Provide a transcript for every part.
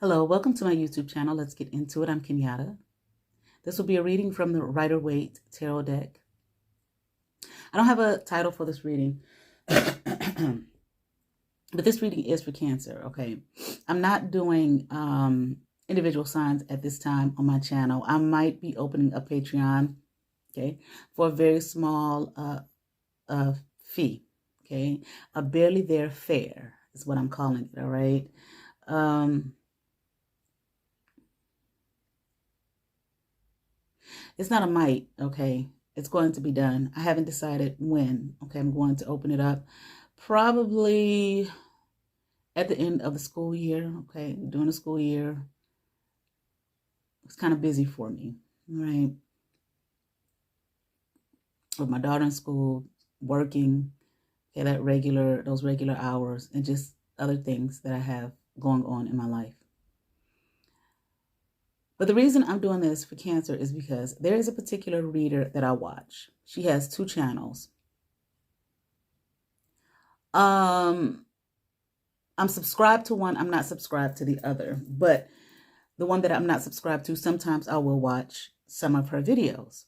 Hello, welcome to my YouTube channel. Let's get into it. I'm Kenyatta. This will be a reading from the Rider-Waite tarot deck. I don't have a title for this reading, but this reading is for Cancer, okay? I'm not doing individual signs at this time on my channel. I might be opening a Patreon, okay, for a very small fee, okay? A barely there fare is what I'm calling it, all right? It's not a might, okay? It's going to be done. I haven't decided when, okay? I'm going to open it up probably at the end of the school year, okay? During the school year. It's kind of busy for me, right? With my daughter in school, working, okay, those regular hours, and just other things that I have going on in my life. But the reason I'm doing this for Cancer is because there is a particular reader that I watch. She has 2 channels. I'm subscribed to one. I'm not subscribed to the other. But the one that I'm not subscribed to, sometimes I will watch some of her videos.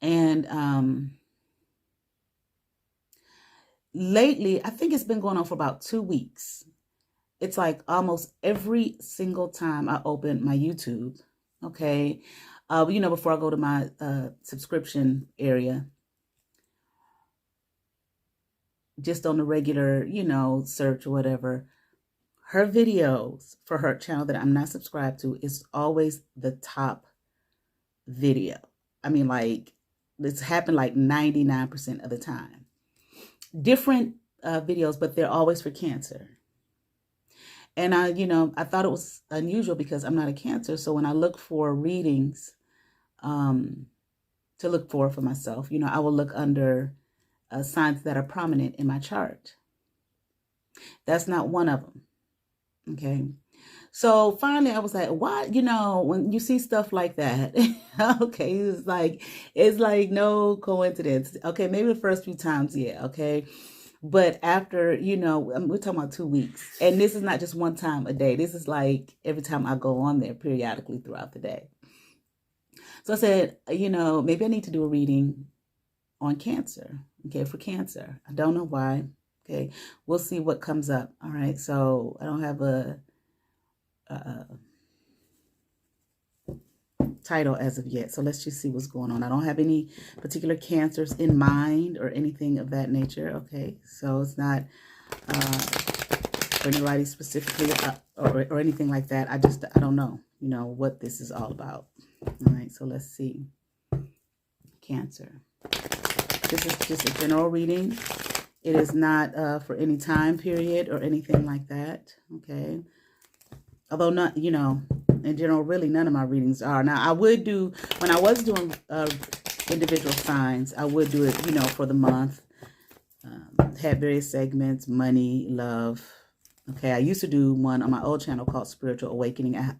And lately, I think it's been going on for about 2 weeks. It's like almost every single time I open my YouTube, okay, before I go to my subscription area, just on the regular, search or whatever, her videos for her channel that I'm not subscribed to is always the top video. I mean, like, it's happened like 99% of the time. Different videos, but they're always for Cancer. And I thought it was unusual because I'm not a Cancer. So when I look for readings to look for myself, I will look under signs that are prominent in my chart. That's not one of them. Okay. So finally I was like, why, when you see stuff like that, okay, it's like no coincidence. Okay. Maybe the first few times. Yeah. Okay. But after, we're talking about 2 weeks, and this is not just one time a day. This is like every time I go on there periodically throughout the day. So I said, maybe I need to do a reading on Cancer. Okay. For Cancer. I don't know why. Okay. We'll see what comes up. All right. So I don't have a title as of yet. So let's just see what's going on. I don't have any particular Cancers in mind or anything of that nature. Okay. So it's not for anybody specifically or anything like that. I don't know, what this is all about. All right. So let's see. Cancer. This is just a general reading. It is not for any time period or anything like that. Okay. Although not, in general, really none of my readings are. Now, I would do, when I was doing individual signs, I would do it, for the month. Had various segments, money, love. Okay, I used to do one on my old channel called Spiritual Awakening. I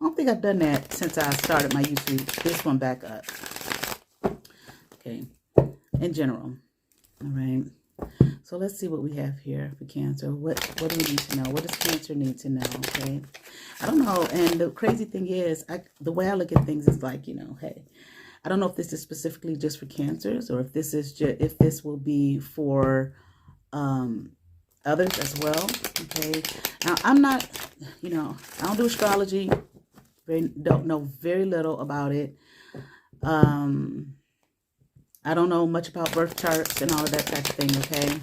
don't think I've done that since I started my YouTube. This one back up. Okay, in general. All right. So let's see what we have here for Cancer. What do we need to know? What does Cancer need to know? Okay. I don't know. And the crazy thing is, the way I look at things is like, hey, I don't know if this is specifically just for Cancers or if this is if this will be for others as well. Okay. Now I'm not, I don't do astrology. Don't know very little about it. I don't know much about birth charts and all of that type of thing, okay?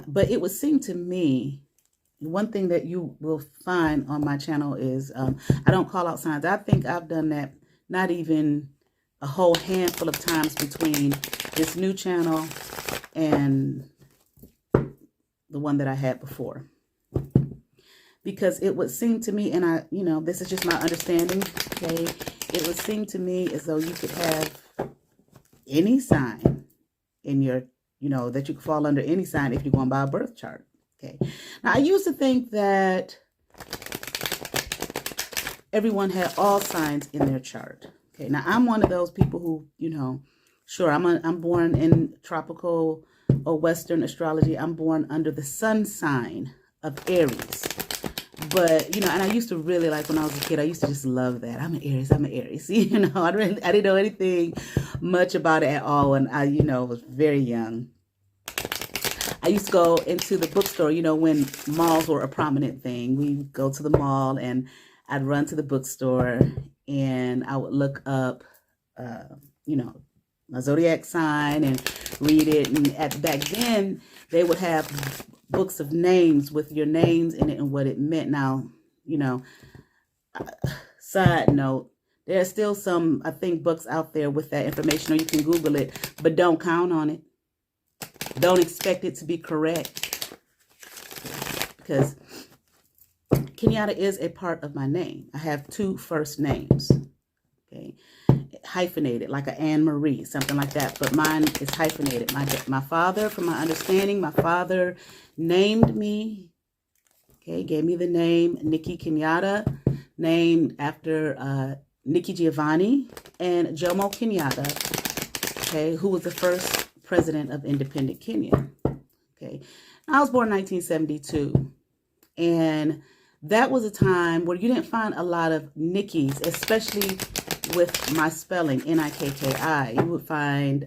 But it would seem to me, one thing that you will find on my channel is I don't call out signs. I think I've done that not even a whole handful of times between this new channel and the one that I had before. Because it would seem to me, and this is just my understanding, okay? It would seem to me as though you could have any sign in your, that you could fall under any sign if you're going by a birth chart. Okay. Now, I used to think that everyone had all signs in their chart. Okay. Now, I'm one of those people who, sure, I'm born in tropical or Western astrology, I'm born under the sun sign of Aries. But, you know, and I used to really, like, when I was a kid, I used to just love that. I'm an Aries, I'm an Aries. You know, I didn't know anything much about it at all when I, you know, was very young. I used to go into the bookstore, you know, when malls were a prominent thing. We would go to the mall and I'd run to the bookstore and I would look up, you know, my zodiac sign and read it. And back then, they would have books of names with your names in it and what it meant. Now, you know, side note, there are still some, I think, books out there with that information, or you can Google it, but don't count on it. Don't expect it to be correct, because Kenyatta is a part of my name. I have 2 first names, okay, hyphenated, like a Anne Marie, something like that, but mine is hyphenated. My father, from my understanding, my father named me, okay, gave me the name Nikki Kenyatta, named after Nikki Giovanni and Jomo Kenyatta, okay, who was the first president of independent Kenya. Okay, I was born in 1972, and that was a time where you didn't find a lot of Nikki's, especially with my spelling, N-I-K-K-I. You would find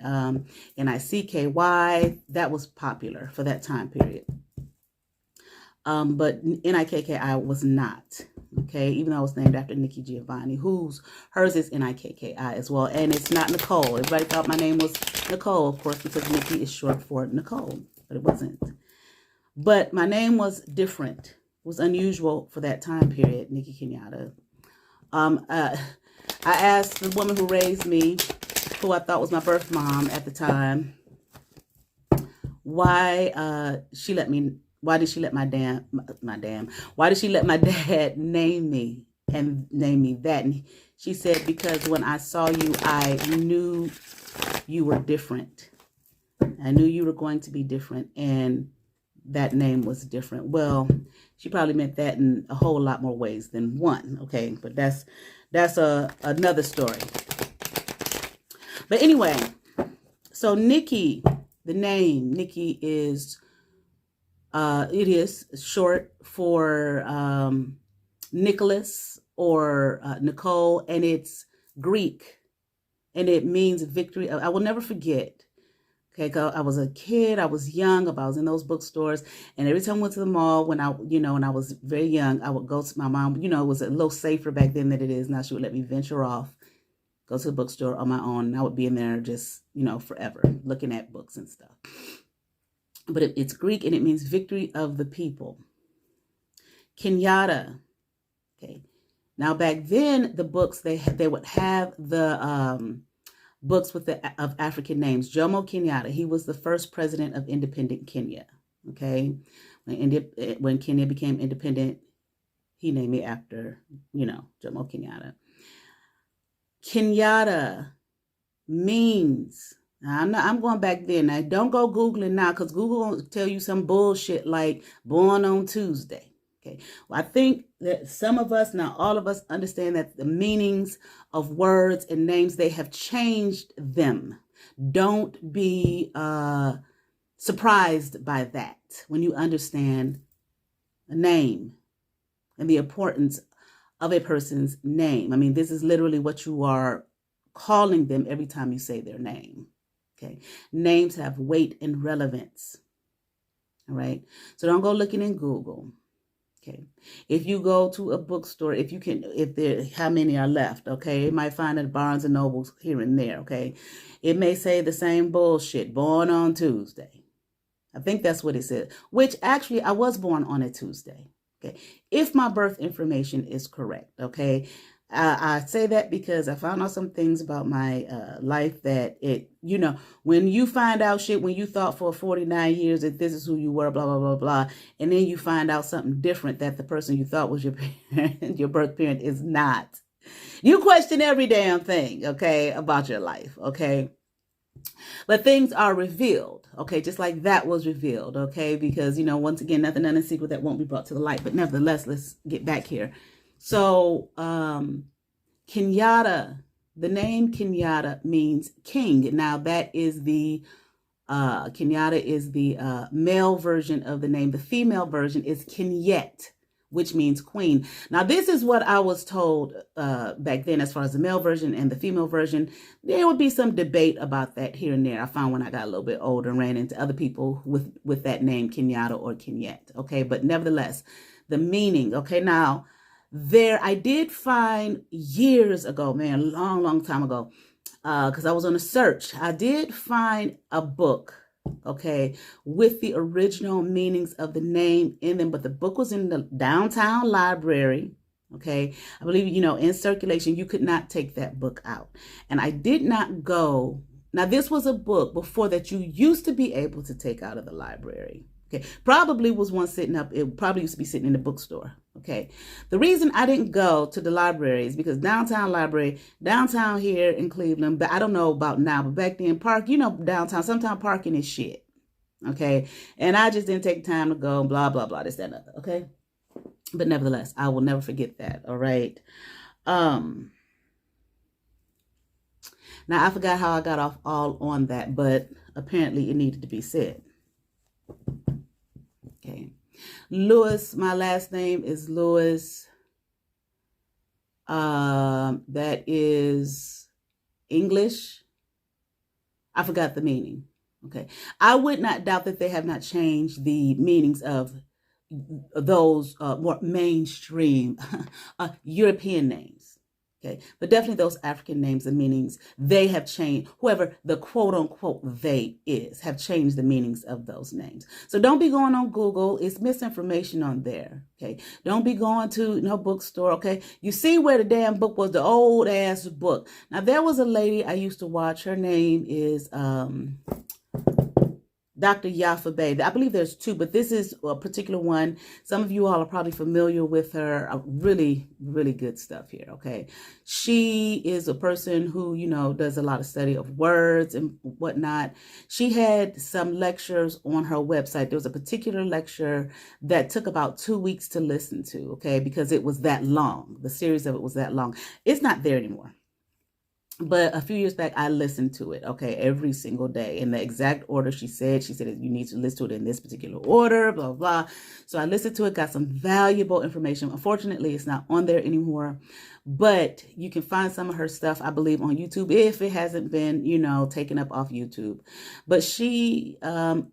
N-I-C-K-Y. That was popular for that time period. But N-I-K-K-I was not. Okay, even though I was named after Nikki Giovanni, hers is N-I-K-K-I as well, and it's not Nicole. Everybody thought my name was Nicole, of course, because Nikki is short for Nicole, but it wasn't. But my name was different. It was unusual for that time period, Nikki Kenyatta. I asked the woman who raised me, who I thought was my birth mom at the time, why did she let my dad name me that? And she said, because when I saw you, I knew you were different. I knew you were going to be different, and that name was different. Well, she probably meant that in a whole lot more ways than one, okay? But that's another story. But anyway, so Nikki, the name Nikki is it is short for Nicholas or Nicole, and it's Greek, and it means victory. I will never forget. Okay, I was a kid, I was young, I was in those bookstores, and every time I went to the mall when I was very young, I would go to my mom. You know, it was a little safer back then than it is now. She would let me venture off, go to the bookstore on my own, and I would be in there just, you know, forever, looking at books and stuff. But it's Greek, and it means victory of the people. Kenyatta. Okay. Now back then, the books they would have the books with of African names. Jomo Kenyatta. He was the first president of independent Kenya. Okay. When Kenya became independent, he named me after, you know, Jomo Kenyatta. Kenyatta means. Now, I'm going back there. Now, don't go Googling now, because Google will tell you some bullshit like born on Tuesday. Okay. Well, I think that some of us, not all of us, understand that the meanings of words and names, they have changed them. Don't be surprised by that when you understand a name and the importance of a person's name. I mean, this is literally what you are calling them every time you say their name. Okay. Names have weight and relevance. All right. So don't go looking in Google. Okay. If you go to a bookstore, how many are left? Okay. You might find at Barnes and Nobles here and there. Okay. It may say the same bullshit, born on Tuesday. I think that's what it said, which actually I was born on a Tuesday. Okay. If my birth information is correct. Okay. I say that because I found out some things about my life that when you find out shit, when you thought for 49 years that this is who you were, blah, blah, blah, blah. And then you find out something different that the person you thought was your parent, your birth parent is not. You question every damn thing, okay, about your life, okay? But things are revealed, okay, just like that was revealed, okay? Because, once again, nothing in secret that won't be brought to the light. But nevertheless, let's get back here. So, Kenyatta, the name Kenyatta means king. Now, that is the Kenyatta is the male version of the name. The female version is Kenyet, which means queen. Now, this is what I was told back then as far as the male version and the female version. There would be some debate about that here and there. I found when I got a little bit older and ran into other people with that name, Kenyatta or Kenyet. Okay, but nevertheless, the meaning. Okay, now, I did find years ago, man, a long time ago, because I was on a search, I did find a book, okay, with the original meanings of the name in them, but the book was in the downtown library, okay. I believe, in circulation, you could not take that book out. And I did not go. Now, this was a book before that you used to be able to take out of the library. Okay, probably was one sitting up. It probably used to be sitting in the bookstore. Okay, the reason I didn't go to the library is because downtown here in Cleveland, but I don't know about now, but back then, downtown, sometimes parking is shit. Okay, and I just didn't take time to go, blah, blah, blah, this, that, and other. Okay, but nevertheless, I will never forget that. All right. Now, I forgot how I got off all on that, but apparently it needed to be said. Okay. Lewis, my last name is Lewis. That is English. I forgot the meaning. Okay. I would not doubt that they have not changed the meanings of those more mainstream European names. Okay, but definitely those African names and meanings, they have changed. Whoever the quote unquote they is have changed the meanings of those names. So don't be going on Google. It's misinformation on there. Okay, don't be going to no bookstore. Okay, you see where the damn book was, the old ass book. Now, there was a lady I used to watch. Her name is Dr. Yafa Bay. I believe there's two, but this is a particular one. Some of you all are probably familiar with her. Really, really good stuff here, okay? She is a person who, does a lot of study of words and whatnot. She had some lectures on her website. There was a particular lecture that took about 2 weeks to listen to, okay? Because it was that long. The series of it was that long. It's not there anymore. But a few years back, I listened to it, okay, every single day in the exact order she said. She said, you need to listen to it in this particular order, blah, blah. So I listened to it, got some valuable information. Unfortunately, it's not on there anymore. But you can find some of her stuff, I believe, on YouTube, if it hasn't been, taken up off YouTube. But she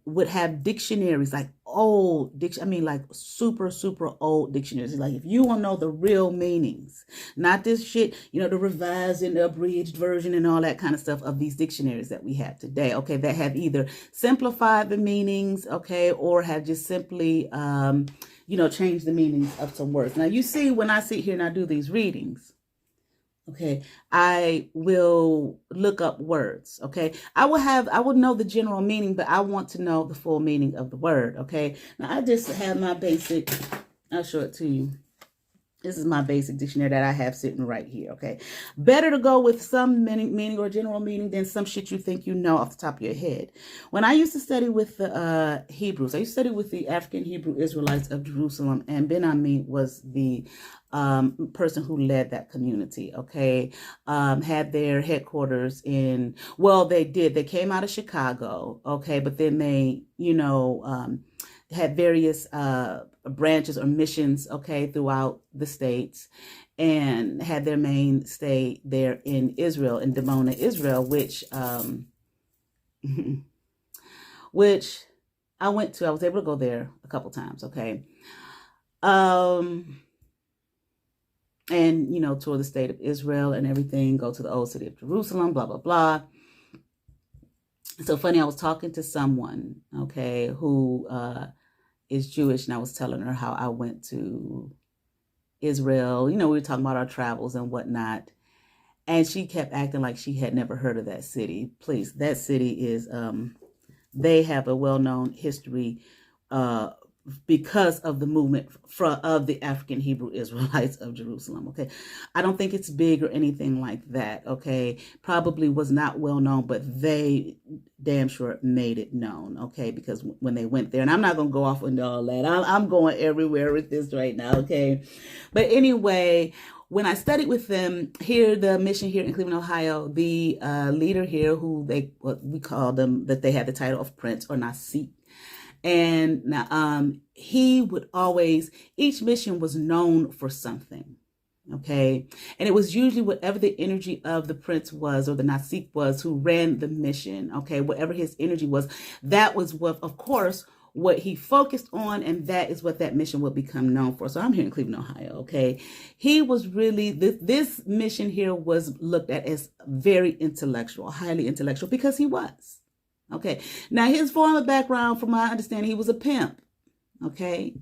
would have dictionaries, like old like super, super old dictionaries. Like, if you want to know the real meanings, not this shit, the revised and the abridged version and all that kind of stuff of these dictionaries that we have today, okay, that have either simplified the meanings, okay, or have just simply change the meanings of some words. Now, you see, when I sit here and I do these readings, okay, I will look up words, okay? I would know the general meaning, but I want to know the full meaning of the word, okay? Now, I just have my basic, I'll show it to you. This is my basic dictionary that I have sitting right here, okay? Better to go with some meaning or general meaning than some shit you think you know off the top of your head. When I used to study with the Hebrews, I used to study with the African Hebrew Israelites of Jerusalem, and Ben Ami was the person who led that community, okay? Had their headquarters in, they came out of Chicago, okay? But then they, had various branches or missions, okay, throughout the states, and had their main stay there in Israel, in Dimona, Israel, which which I went to. I was able to go there a couple times, okay, and tour the state of Israel and everything. Go to the old city of Jerusalem, blah blah blah. So funny, I was talking to someone, okay, who is Jewish, and I was telling her how I went to Israel. We were talking about our travels and whatnot, and she kept acting like she had never heard of that city. Please, that city is, they have a well-known history because of the movement of the African Hebrew Israelites of Jerusalem, okay? I don't think it's big or anything like that, okay? Probably was not well known, but they damn sure made it known, okay? Because when they went there, and I'm not going to go off into all that. I'm going everywhere with this right now, okay? But anyway, when I studied with them here, the mission here in Cleveland, Ohio, the leader here, who what we call them, that they had the title of Prince or Nasi. And he would always, each mission was known for something. Okay. And it was usually whatever the energy of the prince was, or the Nasik was, who ran the mission. Okay. Whatever his energy was, that was what, of course, what he focused on. And that is what that mission would become known for. So I'm here in Cleveland, Ohio. Okay. He was really, this mission here was looked at as very intellectual, highly intellectual, because he was. Okay. Now his former background, from my understanding, he was a pimp. Okay.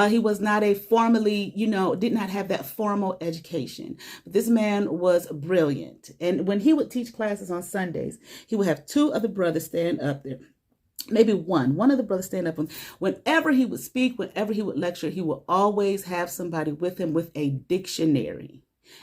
He was not a formally, did not have that formal education. But this man was brilliant. And when he would teach classes on Sundays, he would have two other brothers stand up there. Maybe one of the brothers stand up. And whenever he would speak, whenever he would lecture, he would always have somebody with him with a dictionary.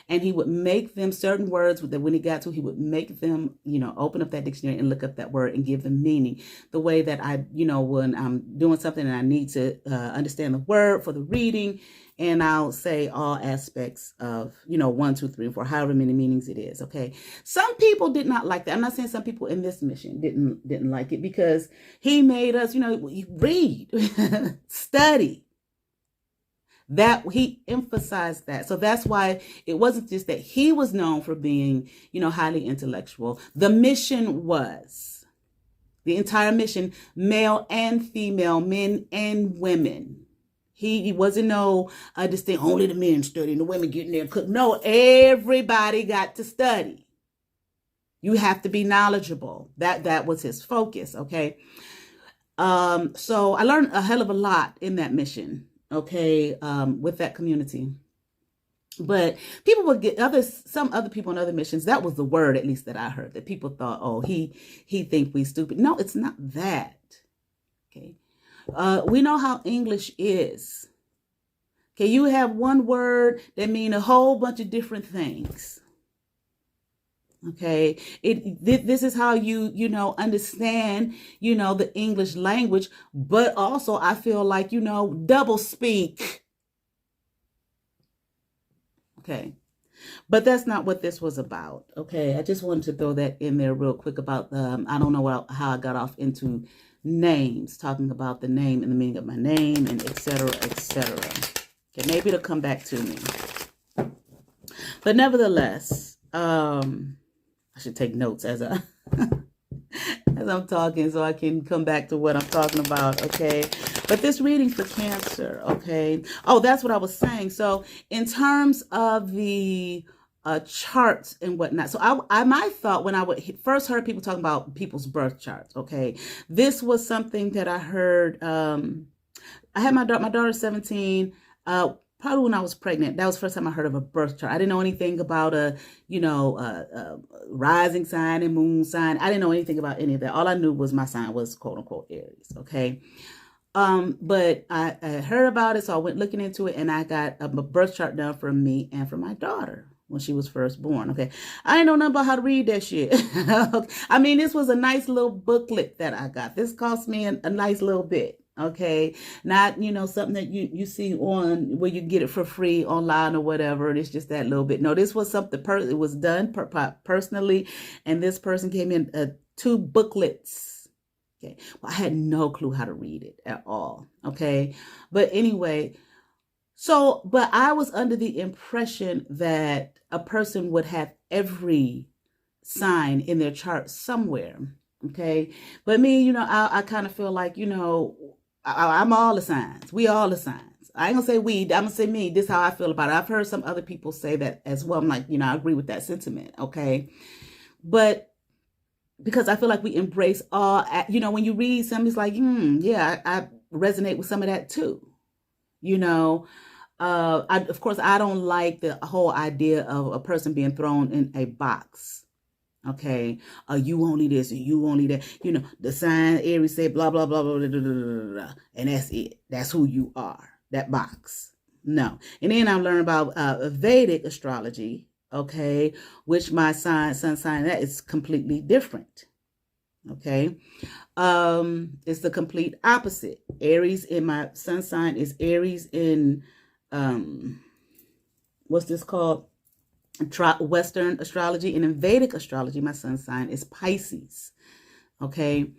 And he would make them certain words that when he got to, he would make them, open up that dictionary and look up that word and give them meaning. The way that I, when I'm doing something and I need to understand the word for the reading, and I'll say all aspects of, 1, 2, 3, and 4, however many meanings it is. Okay. Some people did not like that. I'm not saying some people in this mission didn't like it, because he made us, read, study. That he emphasized that. So that's why it wasn't just that he was known for being, highly intellectual. The mission was, the entire mission, male and female, men and women. He wasn't distinct, only the men studying, the women getting there and cook. No, everybody got to study. You have to be knowledgeable. That was his focus. Okay. So I learned a hell of a lot in that mission. Okay, with that community. But people would get some other people on other missions. That was the word, at least, that I heard, that people thought, oh, he think we stupid. No, it's not that. Okay. We know how English is. Okay, you have one word that means a whole bunch of different things. Okay, this is how you understand, the English language, but also I feel like, double speak. Okay, but that's not what this was about. Okay, I just wanted to throw that in there real quick about, I don't know how I got off into names, talking about the name and the meaning of my name and et cetera, et cetera. Okay, maybe it'll come back to me. But nevertheless, I should take notes as I'm talking, so I can come back to what I'm talking about. Okay. But this reading for Cancer. Okay. Oh, that's what I was saying. So in terms of the charts and whatnot. So my thought when I first heard people talking about people's birth charts. Okay. This was something that I heard. I had my daughter 17, probably when I was pregnant. That was the first time I heard of a birth chart. I didn't know anything about a rising sign and moon sign. I didn't know anything about any of that. All I knew was my sign was quote unquote Aries. Okay. But I heard about it. So I went looking into it, and I got a birth chart done for me and for my daughter when she was first born. Okay. I didn't know nothing about how to read that shit. I mean, this was a nice little booklet that I got. This cost me a nice little bit. Okay. Not, something that you see on where you get it for free online or whatever. And it's just that little bit. No, this was something it was done personally. And this person came in 2 booklets. Okay. Well, I had no clue how to read it at all. Okay. But anyway, but I was under the impression that a person would have every sign in their chart somewhere. Okay. But me, I kind of feel like, I'm all the signs. We all the signs. I ain't gonna say we, I'm gonna say me. This is how I feel about it. I've heard some other people say that as well. I'm like, I agree with that sentiment. Okay. But because I feel like we embrace all, when you read something, it's like, yeah, I resonate with some of that too. Of course, I don't like the whole idea of a person being thrown in a box. Okay, you only this and you only that. The sign Aries say blah blah blah blah blah blah blah blah, and that's it. That's who you are. That box. No. And then I learned about Vedic astrology. Okay, which my sun sign that is completely different. Okay, it's the complete opposite. Aries in my sun sign is Aries in what's this called? Western astrology, and in Vedic astrology, my sun sign is Pisces. Okay.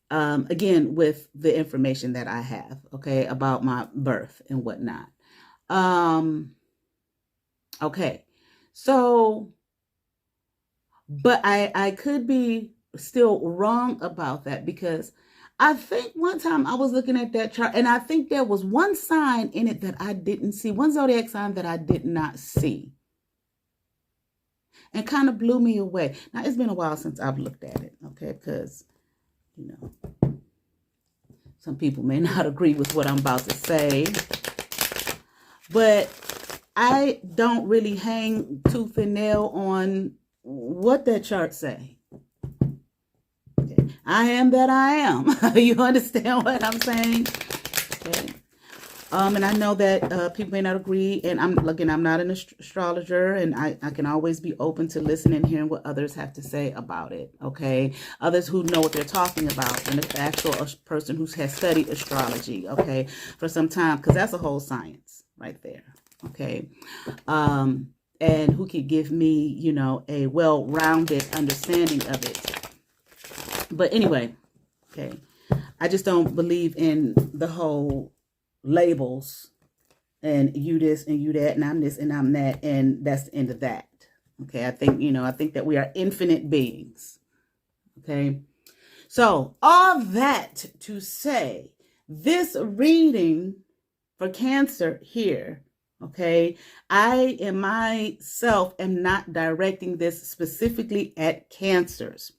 Again, with the information that I have, okay, about my birth and whatnot. Okay. So, but I could be still wrong about that, because I think one time I was looking at that chart and I think there was one sign in it that I didn't see, one zodiac sign that I did not see, and kind of blew me away. Now, it's been a while since I've looked at it, okay, because, you know, some people may not agree with what I'm about to say, but I don't really hang tooth and nail on what that chart say. Okay. I am that I am. You understand what I'm saying? Okay. And I know that people may not agree, and I'm not an astrologer, and I can always be open to listening and hearing what others have to say about it. Okay, others who know what they're talking about, and an actual person who has studied astrology, okay, for some time, because that's a whole science right there. Okay, and who could give me, you know, a well-rounded understanding of it. But anyway, okay, I just don't believe in the whole labels and you this and you that and I'm this and I'm that and that's the end of that. Okay, I think that we are infinite beings. Okay, so all that to say, this reading for Cancer here, okay, I in myself am not directing this specifically at Cancers.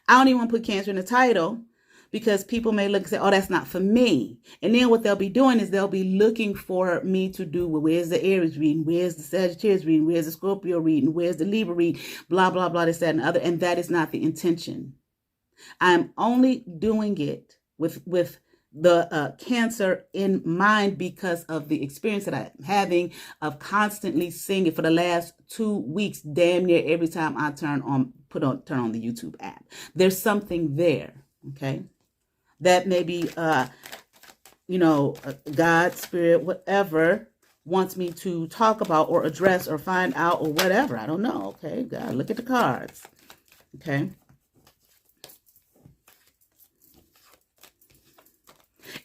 I don't even want to put Cancer in the title, because people may look and say, oh, that's not for me. And then what they'll be doing is they'll be looking for me to do, well, where's the Aries reading? Where's the Sagittarius reading? Where's the Scorpio reading? Where's the Libra reading? Blah, blah, blah, this, that, and the other. And that is not the intention. I'm only doing it with the Cancer in mind, because of the experience that I'm having of constantly seeing it for the last 2 weeks, damn near every time I turn on the YouTube app. There's something there, okay? That maybe, God, spirit, whatever, wants me to talk about or address or find out or whatever. I don't know. Okay, God, look at the cards. Okay.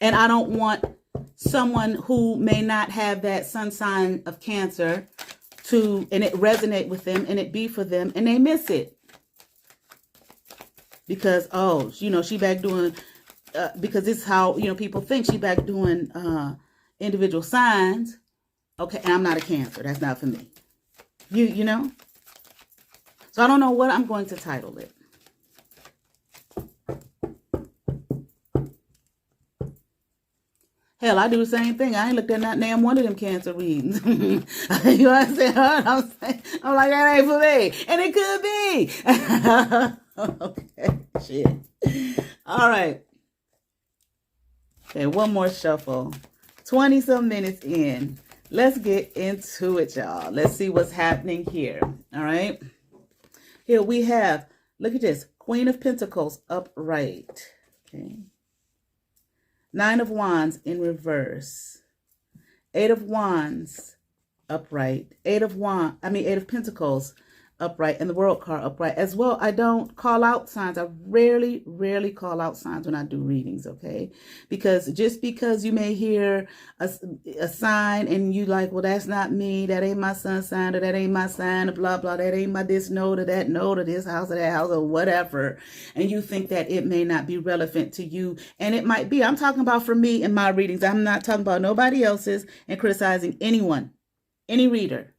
And I don't want someone who may not have that sun sign of Cancer and it resonate with them and it be for them and they miss it. Because, oh, she back doing... because this is how, people think, she back doing individual signs. Okay, and I'm not a Cancer. That's not for me. You know? So I don't know what I'm going to title it. Hell, I do the same thing. I ain't looked at not damn one of them Cancer readings. You understand what I'm saying? I'm like, that ain't for me. And it could be. Okay, shit. All right. Okay, one more shuffle. 20-some minutes in. Let's get into it, y'all. Let's see what's happening here. All right. Here we have, look at this, Queen of Pentacles upright. Okay. 9 of Wands in reverse. 8 of Wands upright. 8 of Pentacles upright, and the World card upright as well. I don't call out signs. I rarely call out signs when I do readings, okay? Because just because you may hear a sign and you like, well, that's not me, that ain't my sun sign, or that ain't my sign, or blah, blah, that ain't my this node, or that node, or this house, or that house, or whatever, and you think that it may not be relevant to you, and it might be. I'm talking about for me in my readings. I'm not talking about nobody else's and criticizing anyone, any reader.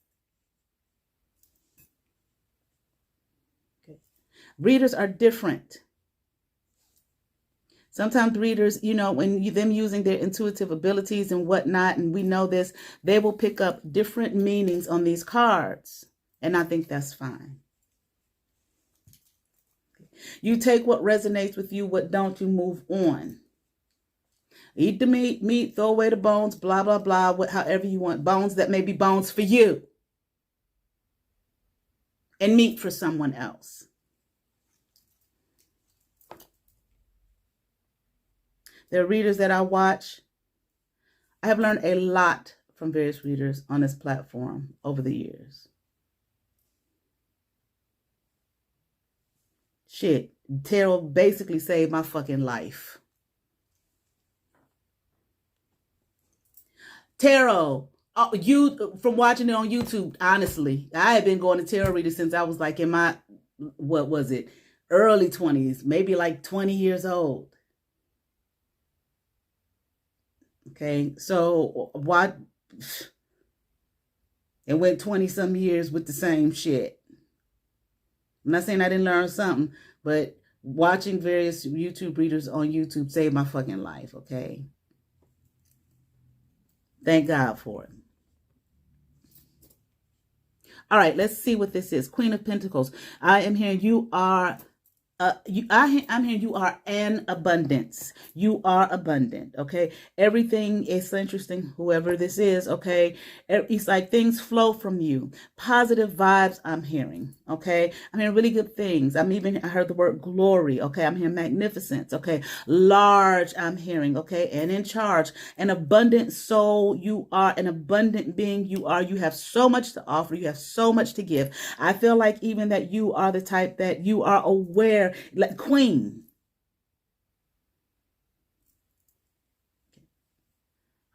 Readers are different. Sometimes readers, when them using their intuitive abilities and whatnot, and we know this, they will pick up different meanings on these cards. And I think that's fine. You take what resonates with you, what don't, you move on. Eat the meat, throw away the bones, blah, blah, blah, however you want. Bones that may be bones for you. And meat for someone else. There are readers that I watch. I have learned a lot from various readers on this platform over the years. Shit, tarot basically saved my fucking life. Tarot, you from watching it on YouTube, honestly, I had been going to tarot readers since I was like in my, what was it, early 20s, maybe like 20 years old. Okay, so what? It went 20 some years with the same shit. I'm not saying I didn't learn something, but watching various YouTube readers on YouTube saved my fucking life, okay? Thank God for it. All right, let's see what this is. Queen of Pentacles. I am hearing you are I'm hearing you are an abundance. You are abundant, okay? Everything is interesting, whoever this is, okay? It's like things flow from you. Positive vibes I'm hearing, okay? I'm hearing really good things. I heard the word glory, okay? I'm hearing magnificence, okay? Large I'm hearing, okay? And in charge. An abundant soul. You are an abundant being. You have so much to offer. You have so much to give. I feel like even that you are the type that you are aware, like queen.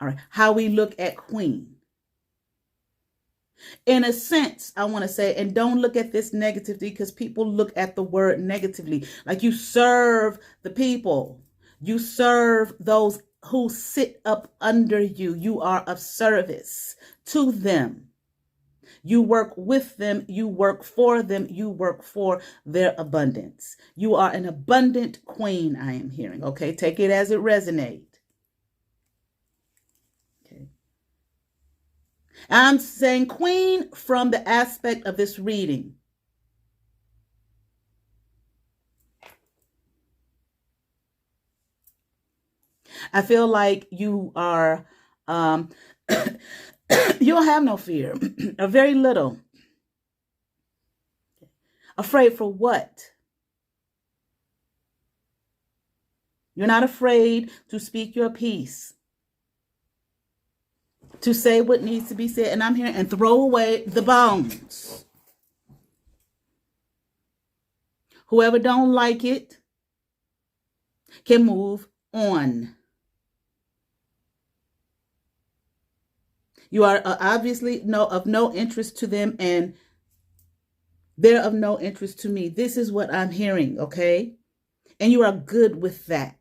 All right, how we look at queen. In a sense, I want to say, and don't look at this negatively, because people look at the word negatively. Like, you serve the people. You serve those who sit up under you. You are of service to them. You work with them, you work for them, you work for their abundance. You are an abundant queen, I am hearing, okay? Take it as it resonates. Okay. I'm saying queen from the aspect of this reading. I feel like you are... you don't have no fear, or very little. Afraid for what? You're not afraid to speak your piece, to say what needs to be said, and I'm here, and throw away the bones. Whoever don't like it can move on. You are obviously of no interest to them, and they're of no interest to me. This is what I'm hearing, okay? And you are good with that.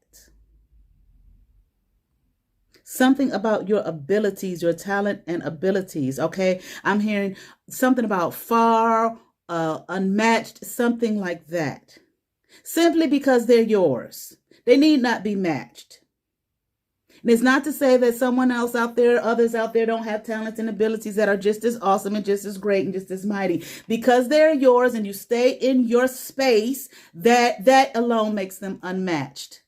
Something about your abilities, your talent and abilities, okay? I'm hearing something about far, unmatched, something like that. Simply because they're yours. They need not be matched. And it's not to say that someone else out there, others out there don't have talents and abilities that are just as awesome and just as great and just as mighty. Because they're yours and you stay in your space, that alone makes them unmatched.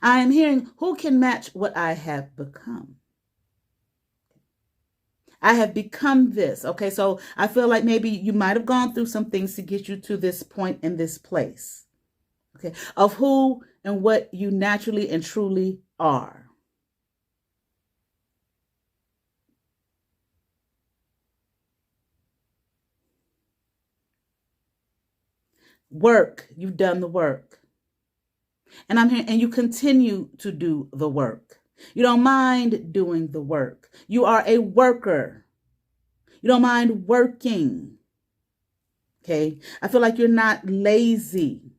I am hearing, who can match what I have become? I have become this. Okay, so I feel like maybe you might have gone through some things to get you to this point in this place. Okay, of who and what you naturally and truly are. Work, you've done the work. And I'm here, and you continue to do the work. You don't mind doing the work. You are a worker. You don't mind working. Okay, I feel like you're not lazy.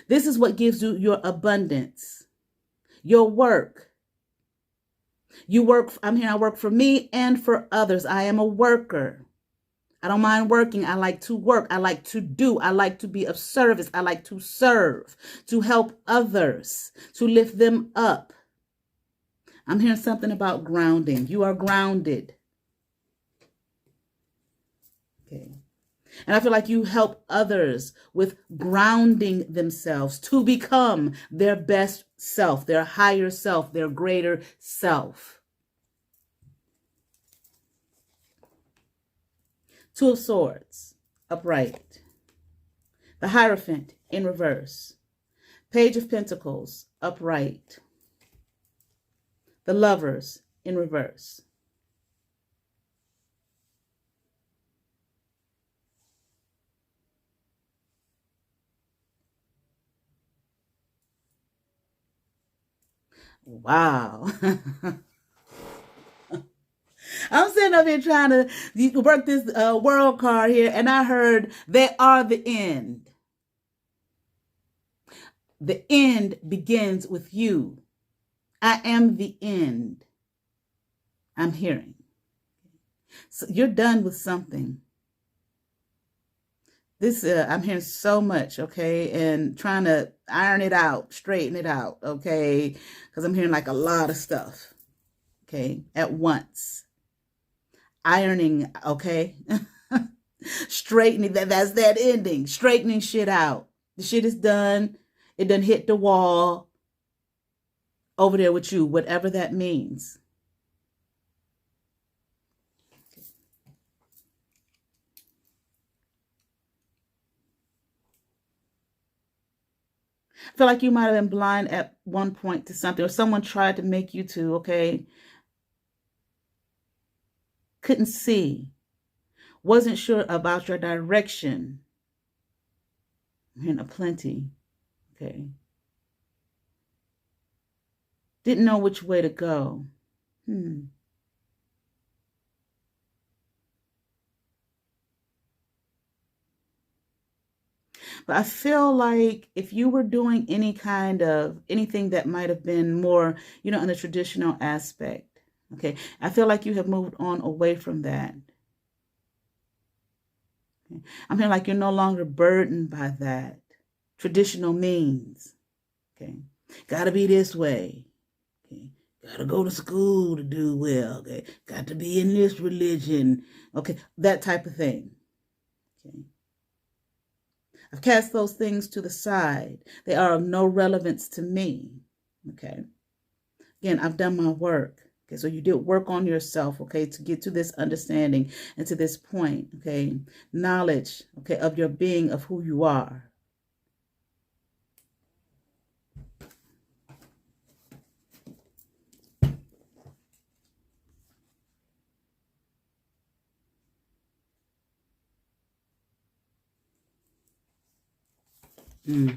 This is what gives you your abundance, your work. You work, I'm here, I work for me and for others. I am a worker. I don't mind working. I like to work. I like to do. I like to be of service. I like to serve, to help others, to lift them up. I'm hearing something about grounding. You are grounded. Okay. And I feel like you help others with grounding themselves to become their best self, their higher self, their greater self. Two of Swords, upright. The Hierophant in reverse. Page of Pentacles, upright. The Lovers in reverse. Wow. I'm sitting up here trying to work this world card here, and I heard they are the end. The end begins with you. I am the end. I'm hearing. So you're done with something. This, I'm hearing so much, okay, and trying to iron it out, straighten it out, okay, because I'm hearing like a lot of stuff, okay, at once. Ironing, okay, straightening, that's that ending, straightening shit out. The shit is done. It done hit the wall over there with you, whatever that means. I feel like you might have been blind at one point to something, or someone tried to make you to, okay, couldn't see, wasn't sure about your direction. I'm hearing a plenty, okay. Didn't know which way to go. But I feel like if you were doing anything that might have been more, in the traditional aspect, okay, I feel like you have moved on away from that. Okay? I'm feeling like you're no longer burdened by that. Traditional means, okay, gotta be this way, okay, gotta go to school to do well, okay, got to be in this religion, okay, that type of thing, okay. I've cast those things to the side. They are of no relevance to me. Okay. Again, I've done my work. Okay. So you did work on yourself, okay, to get to this understanding and to this point, okay. Knowledge, okay, of your being, of who you are. Okay.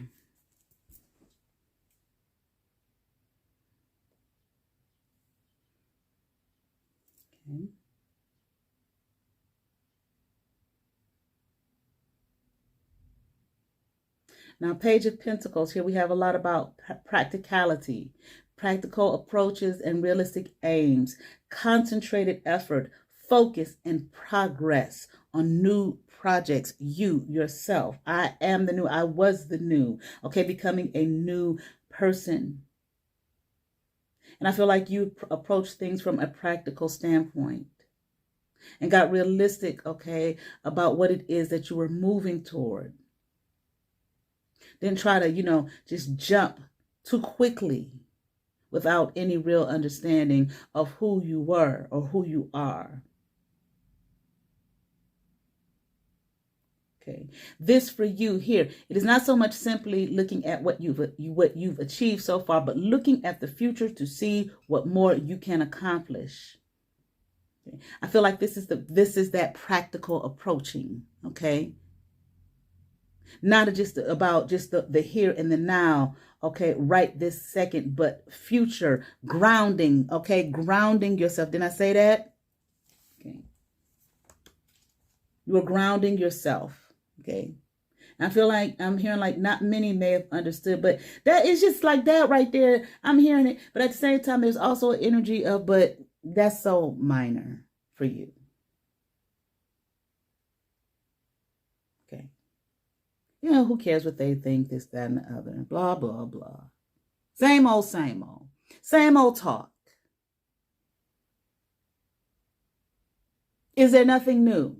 Now, Page of Pentacles, here we have a lot about practicality, practical approaches and realistic aims, concentrated effort, focus and progress on new projects. You, yourself, I am the new, I was the new, okay, becoming a new person. And I feel like you approach things from a practical standpoint and got realistic, okay, about what it is that you were moving toward. Didn't try to, just jump too quickly without any real understanding of who you were or who you are. Okay. This for you here, it is not so much simply looking at what you've achieved so far, but looking at the future to see what more you can accomplish. Okay. I feel like this is that practical approaching, okay? Not just about just the here and the now, okay, right this second, but future, grounding, okay, grounding yourself. Didn't I say that? Okay. You are grounding yourself, okay? I feel like I'm hearing like not many may have understood, but that is just like that right there. I'm hearing it, but at the same time, there's also an energy of, but that's so minor for you. Okay. Who cares what they think, this, that, and the other, blah, blah, blah. Same old, same old. Same old talk. Is there nothing new?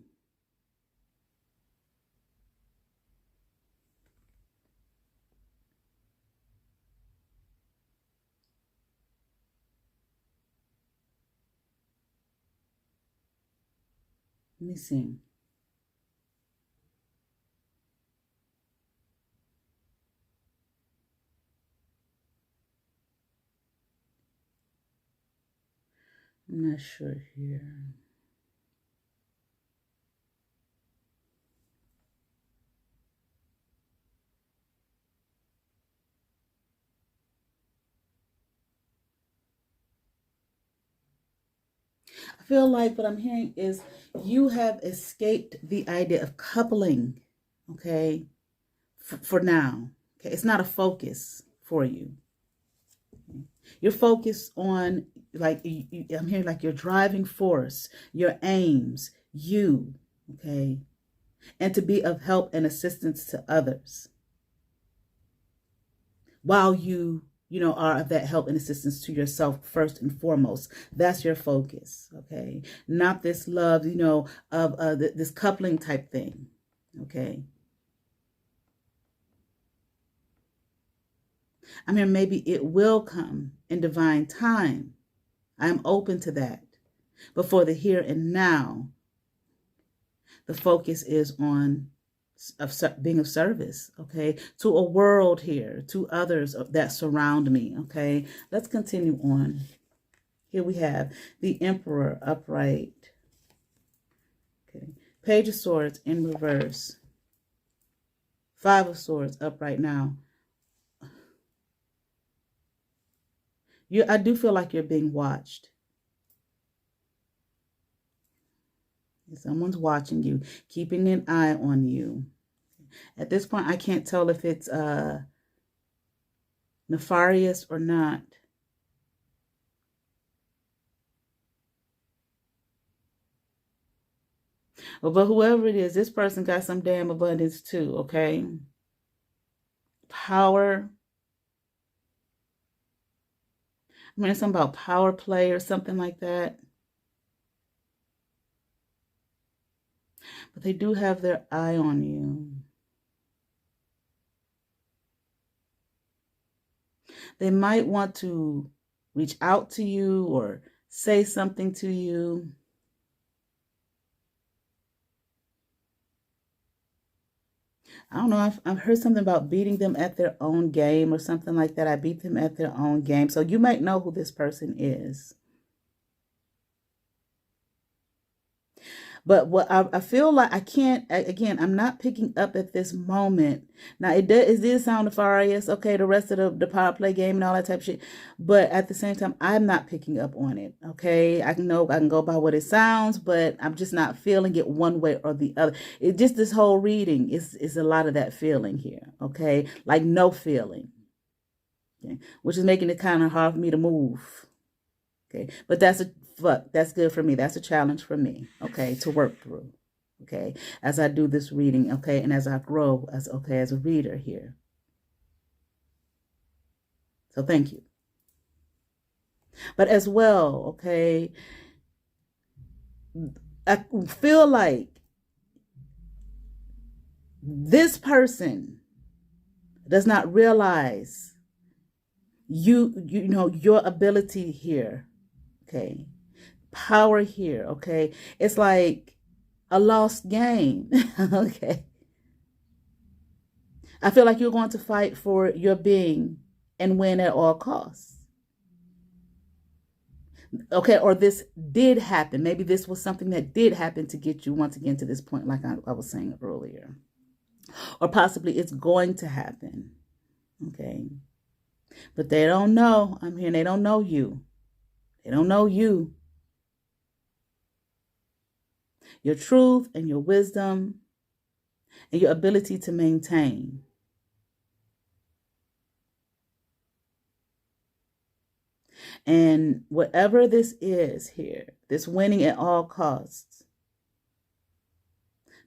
Let me see. I'm not sure here. I feel like what I'm hearing is you have escaped the idea of coupling, okay, for now. Okay, it's not a focus for you. You're focused on, like, I'm hearing like your driving force, your aims, you, okay, and to be of help and assistance to others while you know, are of that help and assistance to yourself first and foremost. That's your focus, okay? Not this love, you know, of this coupling type thing, okay? I mean, maybe it will come in divine time. I'm open to that. But for the here and now, the focus is on being of service, okay, to a world here, to others that surround me, okay. Let's continue on. Here we have the Emperor upright, okay, Page of Swords in reverse, Five of Swords upright. Now, I do feel like you're being watched. Someone's watching you, keeping an eye on you. At this point, I can't tell if it's nefarious or not. But whoever it is, this person got some damn abundance too, okay? Power. I mean, it's something about power play or something like that. But they do have their eye on you. They might want to reach out to you or say something to you. I don't know. I've heard something about beating them at their own game or something like that. I beat them at their own game. So you might know who this person is. But what I feel like I can't, again, I'm not picking up at this moment. Now, it did sound nefarious, okay, the rest of the power play game and all that type of shit. But at the same time, I'm not picking up on it, okay? I can go by what it sounds, but I'm just not feeling it one way or the other. It just, this whole reading is a lot of that feeling here, okay? Like no feeling, okay? Which is making it kind of hard for me to move, okay? But that's good for me. That's a challenge for me, okay, to work through, okay, as I do this reading, okay, and as I grow as a reader here. So thank you. But as well, okay, I feel like this person does not realize you know, your ability here, okay, power here, okay. It's like a lost game, okay. I feel like you're going to fight for your being and win at all costs. Okay, or this did happen. Maybe this was something that did happen to get you once again to this point, like I was saying earlier. Or possibly it's going to happen, okay. But they don't know. I'm here. They don't know you. They don't know you. Your truth and your wisdom and your ability to maintain. And whatever this is here, this winning at all costs,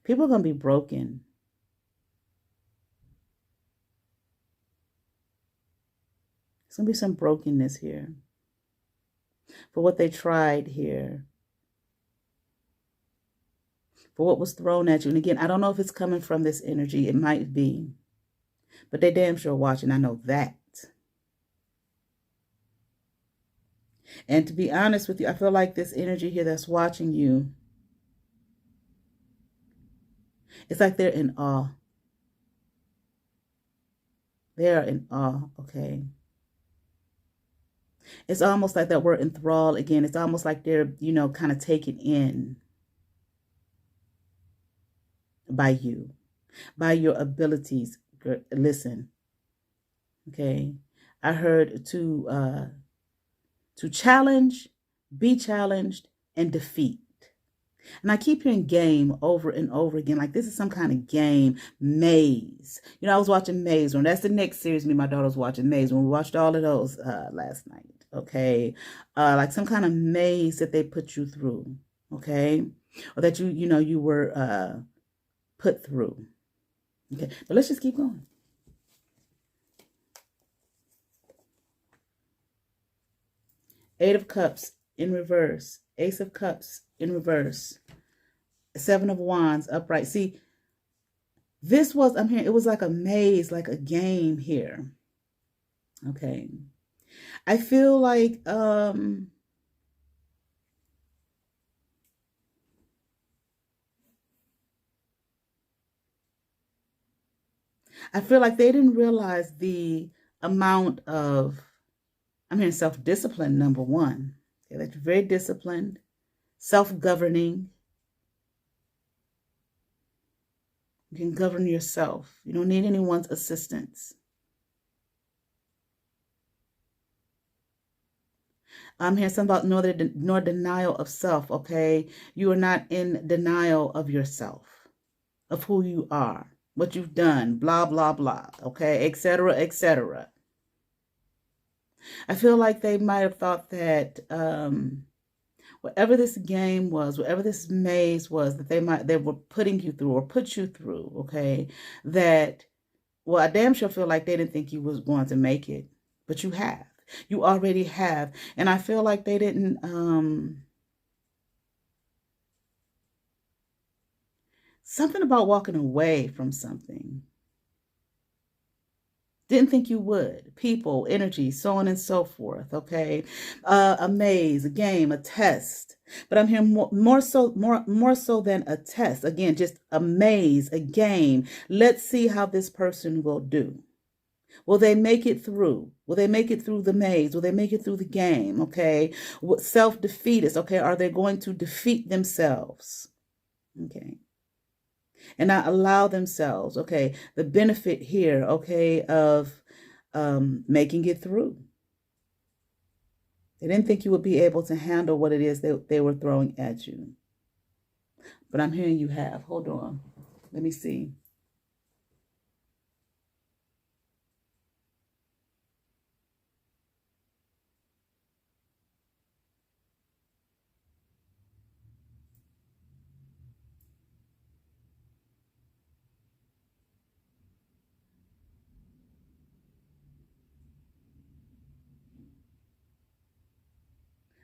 people are going to be broken. There's going to be some brokenness here for what they tried here, for what was thrown at you. And again, I don't know if it's coming from this energy. It might be. But they damn sure watching. I know that. And to be honest with you, I feel like this energy here that's watching you, it's like they're in awe. They are in awe, okay? It's almost like that word enthrall again. It's almost like they're, you know, kind of taken in by you, by your abilities. Listen, okay. I heard to challenge, be challenged, and defeat. And I keep hearing game over and over again. Like this is some kind of game, maze. You know, I was watching Maze Runner. That's the next series me and my daughter was watching, Maze Runner. We watched all of those last night. Okay. Like some kind of maze that they put you through. Okay. Or that you were put through. Okay. But let's just keep going. Eight of Cups in reverse. Ace of Cups in reverse. Seven of Wands upright. See, this was, I'm hearing, it was like a maze, like a game here. Okay. I feel like, I feel like they didn't realize the amount of, I'm hearing self-discipline, number one. Okay, that you're very disciplined, self-governing. You can govern yourself. You don't need anyone's assistance. I'm hearing something about nor denial of self, okay? You are not in denial of yourself, of who you are, what you've done, blah, blah, blah, okay, etc., etc. I feel like they might have thought that whatever this game was, whatever this maze was that they were putting you through or put you through, okay, that, well, I damn sure feel like they didn't think you was going to make it, but you have. You already have. And I feel like they didn't, something about walking away from something. Didn't think you would. People, energy, so on and so forth, okay? A maze, a game, a test. But I'm hearing more so than a test. Again, just a maze, a game. Let's see how this person will do. Will they make it through? Will they make it through the maze? Will they make it through the game? Okay. Self-defeatist. Okay. Are they going to defeat themselves? Okay. And not allow themselves, okay, the benefit here, okay, of making it through. They didn't think you would be able to handle what it is that they were throwing at you. But I'm hearing you have. Hold on. Let me see.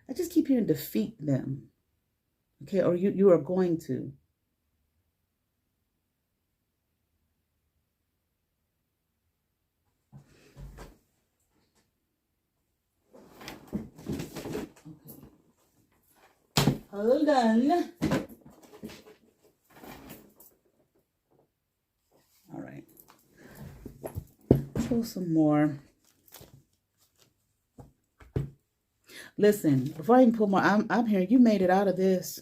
I just keep hearing defeat them. Okay, or you are going to. Okay. Hold on. All right. Pull some more. Listen, before I even pull more, I'm hearing you made it out of this.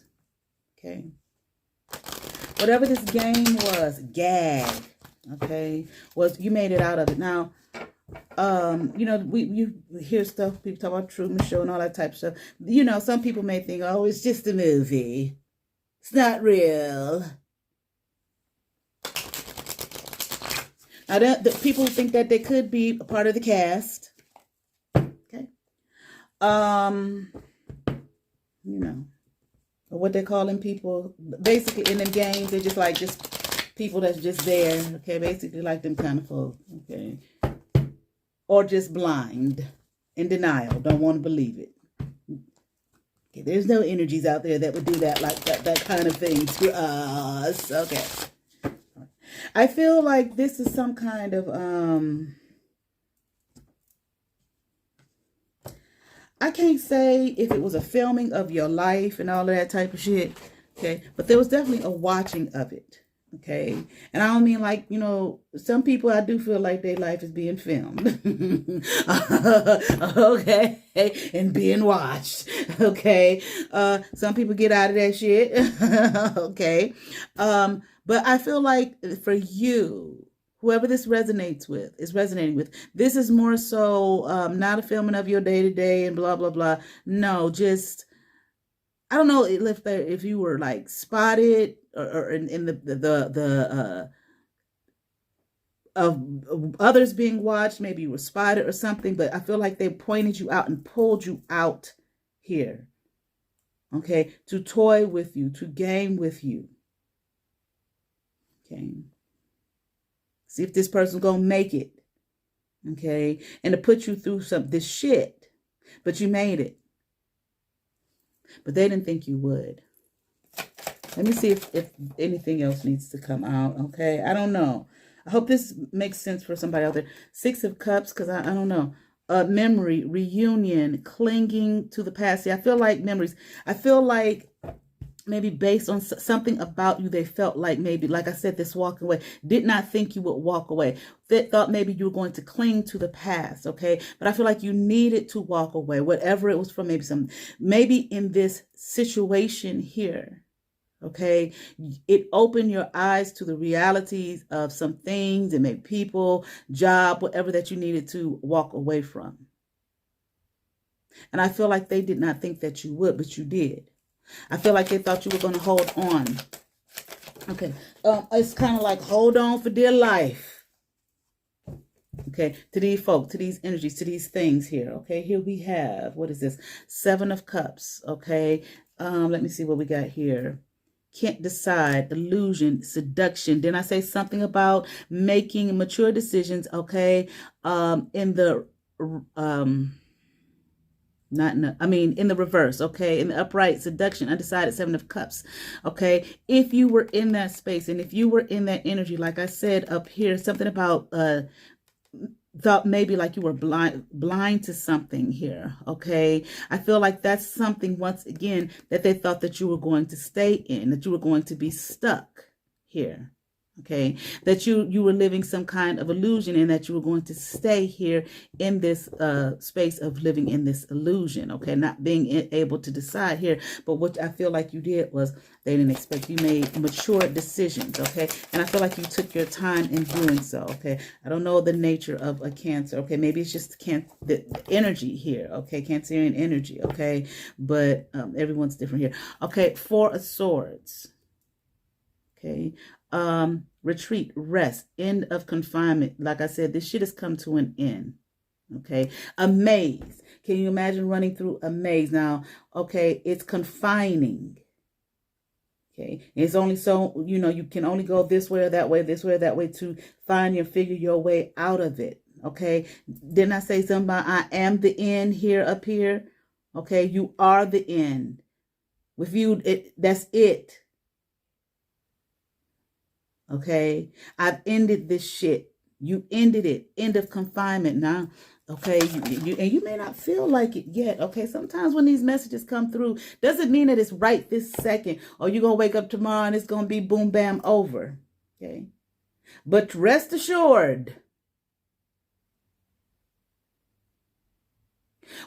Okay. Whatever this game was, gag, okay, was you made it out of it. Now, you know, you hear stuff, people talk about Truman Show and all that type of stuff. You know, some people may think, oh, it's just a movie. It's not real. Now, the people think that they could be a part of the cast. You know, what they're calling people, basically in them games, they're just people that's just there, okay, basically like them kind of folks, okay, or just blind, in denial, don't want to believe it. Okay, there's no energies out there that would do that, like that kind of thing to us, okay. I feel like this is some kind of, I can't say if it was a filming of your life and all of that type of shit, okay? But there was definitely a watching of it, Okay. And I don't mean like, some people I do feel like their life is being filmed. Okay. And being watched. Okay. Some people get out of that shit. Okay. But I feel like for you, whoever this is resonating with, this is more so not a filming of your day to day and blah, blah, blah. No, just, I don't know if you were like spotted or in the of others being watched, maybe you were spotted or something, but I feel like they pointed you out and pulled you out here. Okay, to toy with you, to game with you. Okay. See if this person's gonna make it. Okay, and to put you through this shit, but you made it. But they didn't think you would. Let me see if anything else needs to come out. Okay, I don't know. I hope this makes sense for somebody out there. 6 of Cups, because I don't know. Memory, reunion, clinging to the past. See, I feel like memories. I feel like maybe based on something about you, they felt like maybe, like I said, this walking away, did not think you would walk away. They thought maybe you were going to cling to the past, okay? But I feel like you needed to walk away, whatever it was from, maybe in this situation here, okay? It opened your eyes to the realities of some things and maybe people, job, whatever that you needed to walk away from. And I feel like they did not think that you would, but you did. I feel like they thought you were going to hold on. Okay. It's kind of like hold on for dear life. Okay. To these folk, to these energies, to these things here. Okay. Here we have, what is this? 7 of Cups. Okay. Let me see what we got here. Can't decide, illusion, seduction. Didn't I say something about making mature decisions? Okay. In the, in the reverse, okay? In the upright, seduction, undecided, 7 of Cups, okay? If you were in that space and if you were in that energy, like I said up here, something about thought maybe like you were blind to something here, okay? I feel like that's something, once again, that they thought that you were going to stay in, that you were going to be stuck here. Okay, that you were living some kind of illusion and that you were going to stay here in this space of living in this illusion. Okay, not being able to decide here. But what I feel like you did was they didn't expect you made mature decisions. Okay, and I feel like you took your time in doing so. Okay, I don't know the nature of a Cancer. Okay, maybe it's just the energy here. Okay, Cancerian energy. Okay, but everyone's different here. Okay, 4 of Swords. Okay. Retreat, rest, end of confinement. Like I said, this shit has come to an end. Okay. A maze. Can you imagine running through a maze? Now, okay, it's confining. Okay. It's only so, you can only go this way or that way, to find and figure your way out of it. Okay. Didn't I say something about I am the end here up here? Okay. You are the end. With you, that's it. Okay, I've ended this shit. You ended it. End of confinement now. Okay, you may not feel like it yet. Okay, sometimes when these messages come through, doesn't mean that it's right this second, or you're going to wake up tomorrow and it's going to be boom, bam, over. Okay, but rest assured,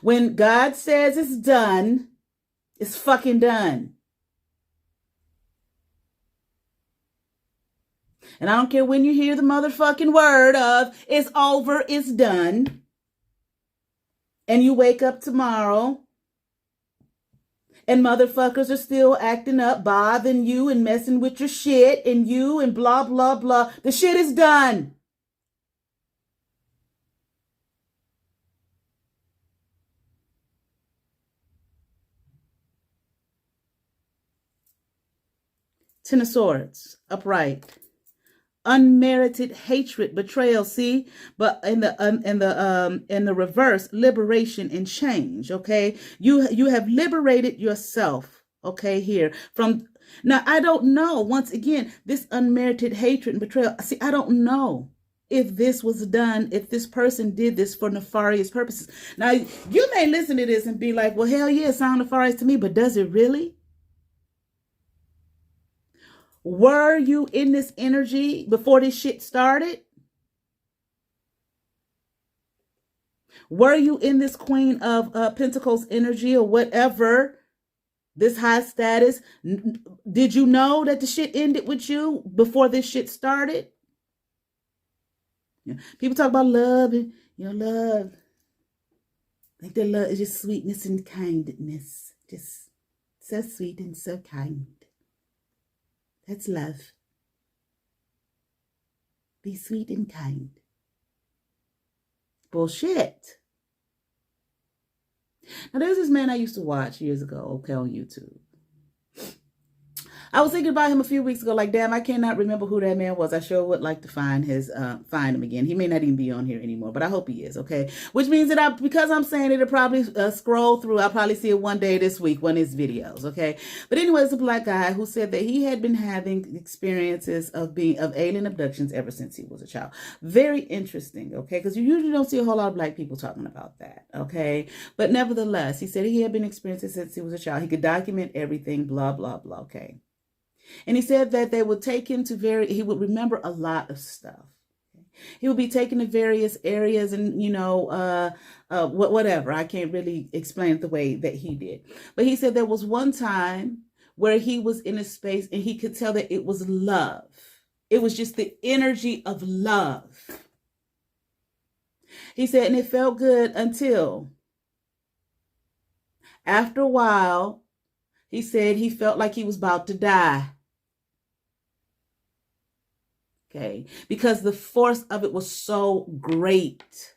when God says it's done, it's fucking done. And I don't care when you hear the motherfucking word of it's over, it's done. And you wake up tomorrow and motherfuckers are still acting up, bothering you and messing with your shit and you and blah, blah, blah. The shit is done. Ten of Swords, upright. Unmerited hatred, betrayal. See, but in the reverse, liberation and change. Okay, you have liberated yourself. Okay, here from now. I don't know. Once again, this unmerited hatred and betrayal. See, I don't know if this was done, if this person did this for nefarious purposes. Now, you may listen to this and be like, "Well, hell yeah, it sounds nefarious to me," but does it really? Were you in this energy before this shit started? Were you in this Queen of Pentacles energy or whatever, this high status? Did you know that the shit ended with you before this shit started? Yeah. People talk about love and, love. Like the love is just sweetness and kindness. Just so sweet and so kind. That's love. Be sweet and kind. Bullshit. Now, there's this man I used to watch years ago, okay, on YouTube. I was thinking about him a few weeks ago, like, damn, I cannot remember who that man was. I sure would like to find him again. He may not even be on here anymore, but I hope he is, okay? Which means that because I'm saying it'll probably scroll through. I'll probably see it one day this week, one of his videos, okay? But anyway, it's a black guy who said that he had been having experiences of alien abductions ever since he was a child. Very interesting, okay? Because you usually don't see a whole lot of black people talking about that, okay? But nevertheless, he said he had been experiencing since he was a child. He could document everything, blah, blah, blah, okay? And he said that they would take him to he would remember a lot of stuff. He would be taken to various areas and, whatever. I can't really explain it the way that he did. But he said there was one time where he was in a space and he could tell that it was love. It was just the energy of love. He said, and it felt good until after a while, he said he felt like he was about to die. Okay, because the force of it was so great.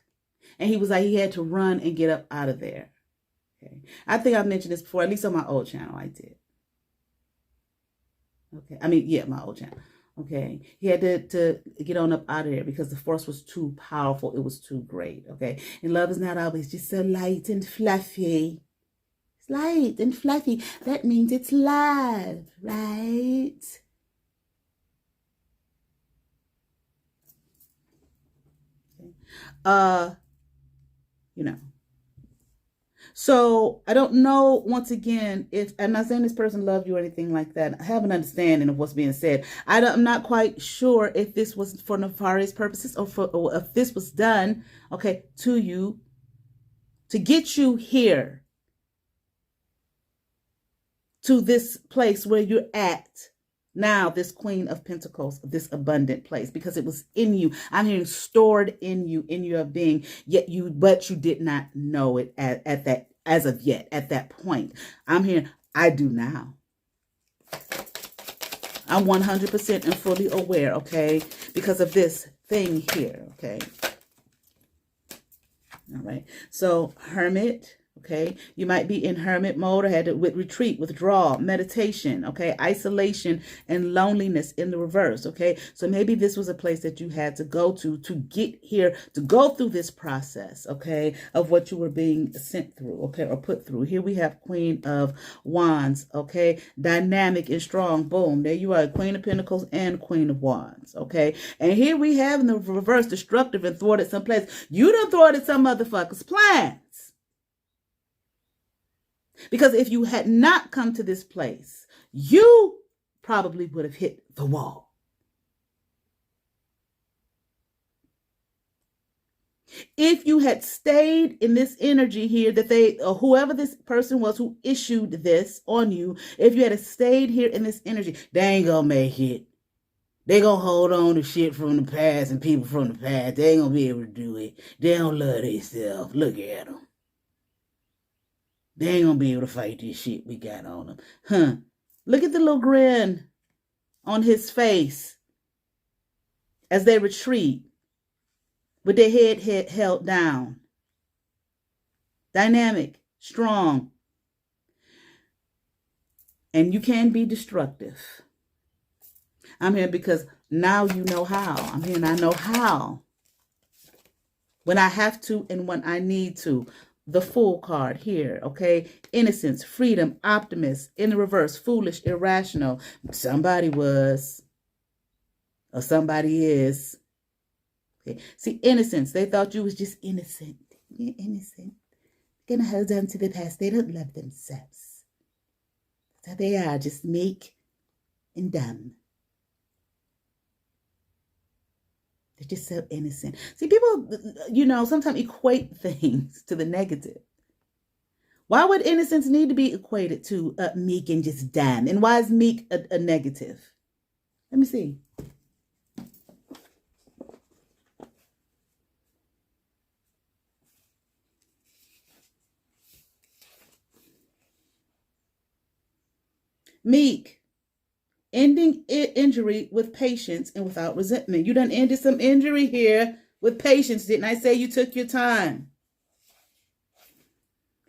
And he was like, he had to run and get up out of there. Okay, I think I mentioned this before, at least on my old channel, I did. Okay, my old channel. Okay, he had to get on up out of there because the force was too powerful. It was too great. Okay, and love is not always just so light and fluffy. It's light and fluffy. That means it's love, right? So I don't know, once again, if I'm not saying this person loved you or anything like that. I have an understanding of what's being said. I'm not quite sure if this was for nefarious purposes or if this was done, okay, to you to get you here to this place where you're at now, this Queen of Pentacles, this abundant place, because it was in you. I'm hearing stored in you, in your being, but you did not know it at that, as of yet, at that point. I'm hearing, I do now. I'm 100% and fully aware, okay, because of this thing here, okay. All right. So, Hermit. Okay, you might be in hermit mode or had to retreat, withdrawal, meditation, okay, isolation and loneliness in the reverse, okay? So maybe this was a place that you had to go to get here, to go through this process, okay, of what you were being sent through, okay, or put through. Here we have Queen of Wands, okay, dynamic and strong, boom, there you are, Queen of Pentacles and Queen of Wands, okay? And here we have in the reverse, destructive and thwarted someplace. You done thwarted some motherfucker's plans. Because if you had not come to this place, you probably would have hit the wall. If you had stayed in this energy here that or whoever this person was who issued this on you, if you had stayed here in this energy, they ain't gonna make it. They gonna hold on to shit from the past and people from the past. They ain't gonna be able to do it. They don't love themselves. Look at them. They ain't gonna be able to fight this shit we got on them. Huh. Look at the little grin on his face as they retreat with their head held down. Dynamic, strong. And you can be destructive. I'm here because now you know how. I'm here and I know how. When I have to and when I need to. The Fool card here, okay? Innocence, freedom, optimist, in the reverse, foolish, irrational. Somebody was, or somebody is. Okay. See, innocence, they thought you was just innocent. You're innocent. Gonna hold on to the past. They don't love themselves. That's how they are, just meek and dumb. They're just so innocent. See, people, you know, sometimes equate things to the negative. Why would innocence need to be equated to meek and just damn? And why is meek a negative? Let me see. Meek, ending injury with patience and without resentment. You done ended some injury here with patience. Didn't I say you took your time?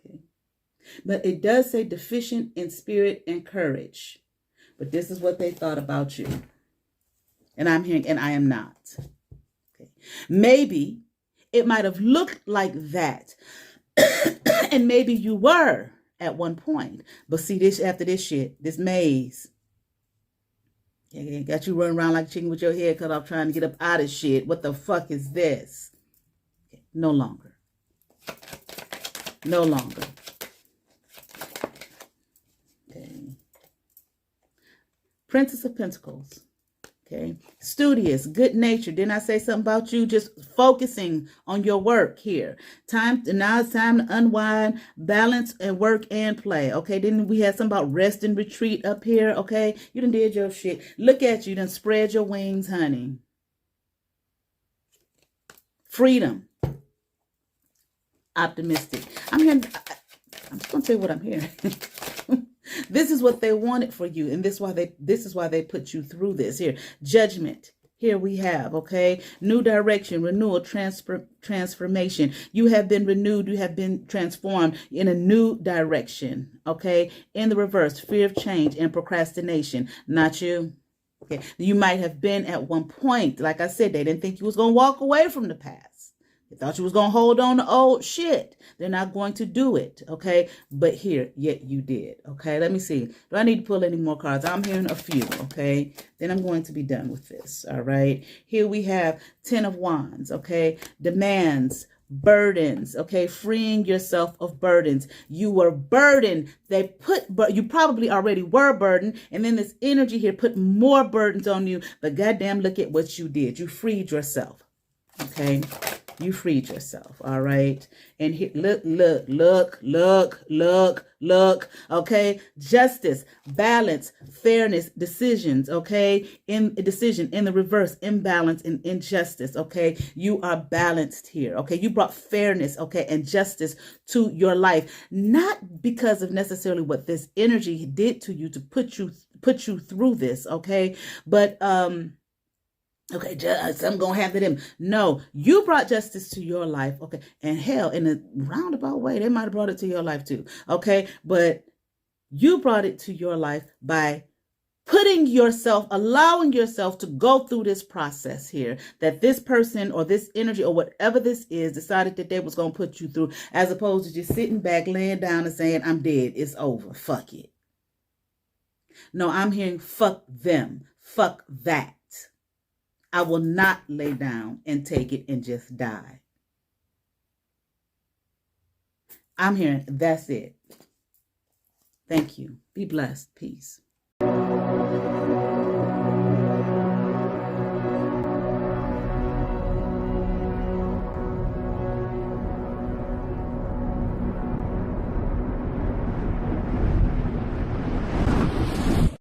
Okay. But it does say deficient in spirit and courage. But this is what they thought about you. And I'm hearing, and I am not. Okay. Maybe it might have looked like that. And maybe you were at one point. But see, this after this shit, this maze. Got you running around like a chicken with your head cut off trying to get up out of shit. What the fuck is this? Okay. No longer. No longer. Okay. Princess of Pentacles. Okay. Studious, good nature. Didn't I say something about you just focusing on your work here? Now it's time to unwind, balance, and work and play. Okay. Didn't we have something about rest and retreat up here? Okay. You done did your shit. Look at you. Done spread your wings, honey. Freedom. Optimistic. I'm just gonna tell you what I'm hearing. This is what they wanted for you, and this is why they put you through this. Here, judgment. Here we have, okay, new direction, renewal, transformation. You have been renewed. You have been transformed in a new direction, okay. In the reverse, fear of change and procrastination. Not you. Okay, you might have been at one point. Like I said, they didn't think you was gonna walk away from the past. They thought you was going to hold on to old shit. They're not going to do it, okay? But here, yet you did, okay? Let me see. Do I need to pull any more cards? I'm hearing a few, okay? Then I'm going to be done with this, all right? Here we have 10 of Wands, okay? Demands, burdens, okay? Freeing yourself of burdens. You were burdened. But you probably already were burdened. And then this energy here put more burdens on you. But goddamn, look at what you did. You freed yourself, okay? You freed yourself, all right? And here, look, okay? Justice, balance, fairness, decisions, okay? In the reverse, imbalance and injustice, okay? You are balanced here, okay? You brought fairness, okay, and justice to your life, not because of necessarily what this energy did to you to put you through this, okay? But okay, I'm going to have to them. No, you brought justice to your life. Okay. And hell, in a roundabout way, they might have brought it to your life too. Okay. But you brought it to your life by allowing yourself to go through this process here that this person or this energy or whatever this is decided that they was going to put you through, as opposed to just sitting back, laying down and saying, I'm dead. It's over. Fuck it. No, I'm hearing fuck them. Fuck that. I will not lay down and take it and just die. I'm hearing that's it. Thank you. Be blessed. Peace.